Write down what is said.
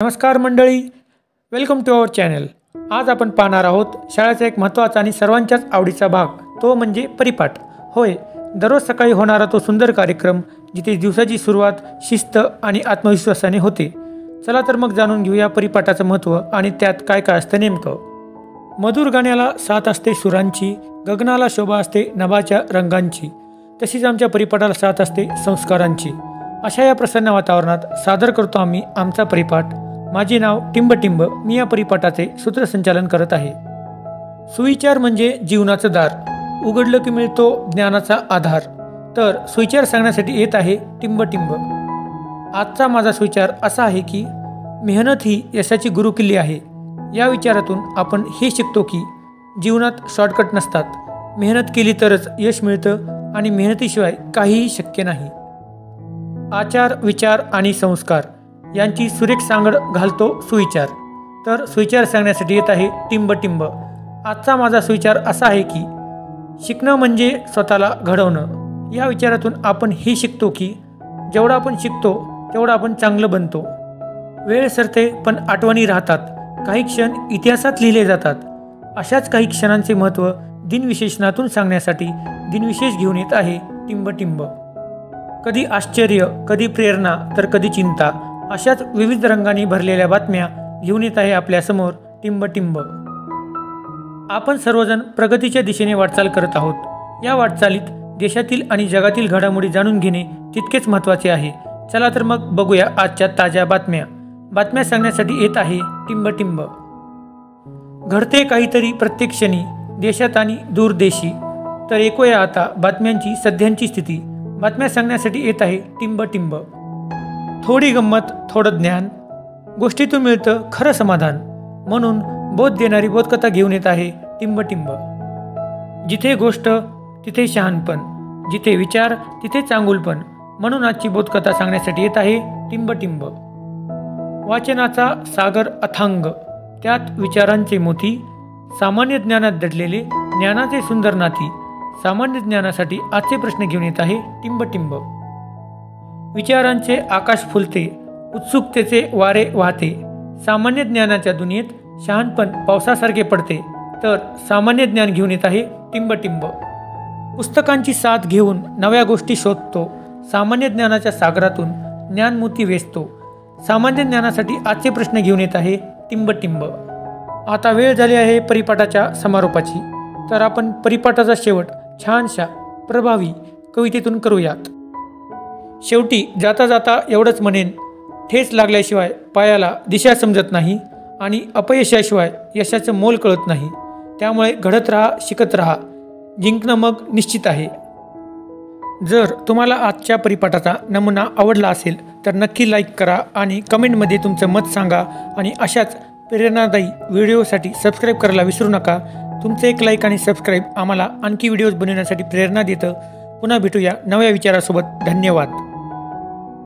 नमस्कार मंडळी, welcome to our channel. आज आपण पाहणार आहोत शाळेचा एक महत्त्वाचा आणि सर्वांच्याच आवडीचा भाग, तो म्हणजे परिपाठ। होय, दररोज सकाळी होणारा तो सुंदर कार्यक्रम जिथे दिवसाची सुरुवात शिस्त आणि आत्मविश्वासाने होते। चला तर मग जाणून घेऊया परिपाठाचं महत्त्व आणि त्यात काय काय असतं नेमकं। मधुर गाण्याला साथ असते सुरांची, गगनाला शोभा असते नभाच्या रंगांची, तशीच आमच्या परिपाठाला साथ असते संस्कारांची। अशा या प्रसन्न वातावरणात सादर करतो आम्ही आमचा परिपाठ। माझे नाव टिंब टिंब, मी या परिपाठाचे सूत्रसंचालन करत आहे। सुविचार म्हणजे जीवनाचं दार, उघडलं की मिळतो ज्ञानाचा आधार। तर सुविचार सांगण्यासाठी येत आहे टिंब टिंब। आजचा माझा सुविचार असा आहे की मेहनत ही यशाची गुरुकिल्ली आहे। या विचारातून आपण हे शिकतो की जीवनात शॉर्टकट नसतात, मेहनत केली तरच यश मिळतं आणि मेहनतीशिवाय काहीही शक्य नाही। आचार, विचार आणि संस्कार यांची सुरेख सांगड घालतो सुविचार। तर सुविचार सांगण्यासाठी येत आहे टिंब टिंब। आजचा माझा सुविचार असा आहे की शिकणं म्हणजे स्वतःला घडवणं। या विचारातून आपण हे शिकतो की जेवढं आपण शिकतो तेवढं आपण चांगलं बनतो। वेळ सरते पण आठवणी राहतात, काही क्षण इतिहासात लिहिले जातात। अशाच काही क्षणांचे महत्त्व दिनविशेषणातून सांगण्यासाठी दिनविशेष घेऊन येत आहे टिंब टिंब। कधी आश्चर्य, कधी प्रेरणा, तर कधी चिंता, अशाच विविध रंगांनी भरलेल्या बातम्या घेऊन येत आहे आपल्यासमोर टिंब टिंब। आपण सर्वजण प्रगतीच्या दिशेने वाटचाल करत आहोत। या वाटचालीत देशातील आणि जगातील घडामोडी जाणून घेणे तितकेच महत्त्वाचे आहे। चला तर मग बघूया आजच्या ताज्या बातम्या सांगण्यासाठी येत आहे टिंब टिंब। घडते काहीतरी प्रत्येक क्षणी, देशात आणि दूरदेशी, तर ऐकूया आता बातम्यांची सध्याची स्थिती। बातम्या सांगण्यासाठी येत आहे टिंब टिंब। थोडी गंमत, थोडं ज्ञान, गोष्टीतून मिळतं खरं समाधान, म्हणून बोध देणारी बोधकथा घेऊन येत आहे टिंब टिंब। जिथे गोष्ट तिथे शहाणपण, जिथे विचार तिथे चांगुलपण, म्हणून आजची बोधकथा सांगण्यासाठी येत आहे टिंब टिंब। वाचनाचा सागर अथांग, त्यात विचारांचे मोती, सामान्य ज्ञानात दडलेले ज्ञानाचे सुंदर नाती। सामान्य ज्ञानासाठी आजचे प्रश्न घेऊन येत आहे टिंब टिंब। विचारांचे आकाश फुलते, उत्सुकतेचे वारे वाहते, सामान्य ज्ञानाच्या दुनियेत शहाणपण पावसासारखे पडते, तर सामान्य ज्ञान घेऊन येत आहे टिंब टिंब। पुस्तकांची साथ घेऊन नव्या गोष्टी शोधतो, सामान्य ज्ञानाच्या सागरातून ज्ञानमोती वेचतो। सामान्य ज्ञानासाठी आजचे प्रश्न घेऊन येत आहे टिंब टिंब। आता वेळ झाली आहे परिपाठाच्या समारोपाची, तर आपण परिपाठाचा शेवट छानशा प्रभावी कवितेतून करूयात। शेवटी जाता जाता एवढंच म्हणेन, ठेच लागल्याशिवाय पायाला दिशा समजत नाही आणि अपयशाशिवाय यशाचं मोल कळत नाही। त्यामुळे घडत राहा, शिकत राहा, जिंकणं मग निश्चित आहे। जर तुम्हाला आजच्या परिपाठाचा नमुना आवडला असेल तर नक्की लाईक करा आणि कमेंटमध्ये तुमचं मत सांगा। आणि अशाच प्रेरणादायी व्हिडिओसाठी सबस्क्राईब करायला विसरू नका। तुमचं एक लाईक आणि सबस्क्राईब आम्हाला आणखी व्हिडिओज बनवण्यासाठी प्रेरणा देतं। पुन्हा भेटूया नव्या विचारासोबत। धन्यवाद।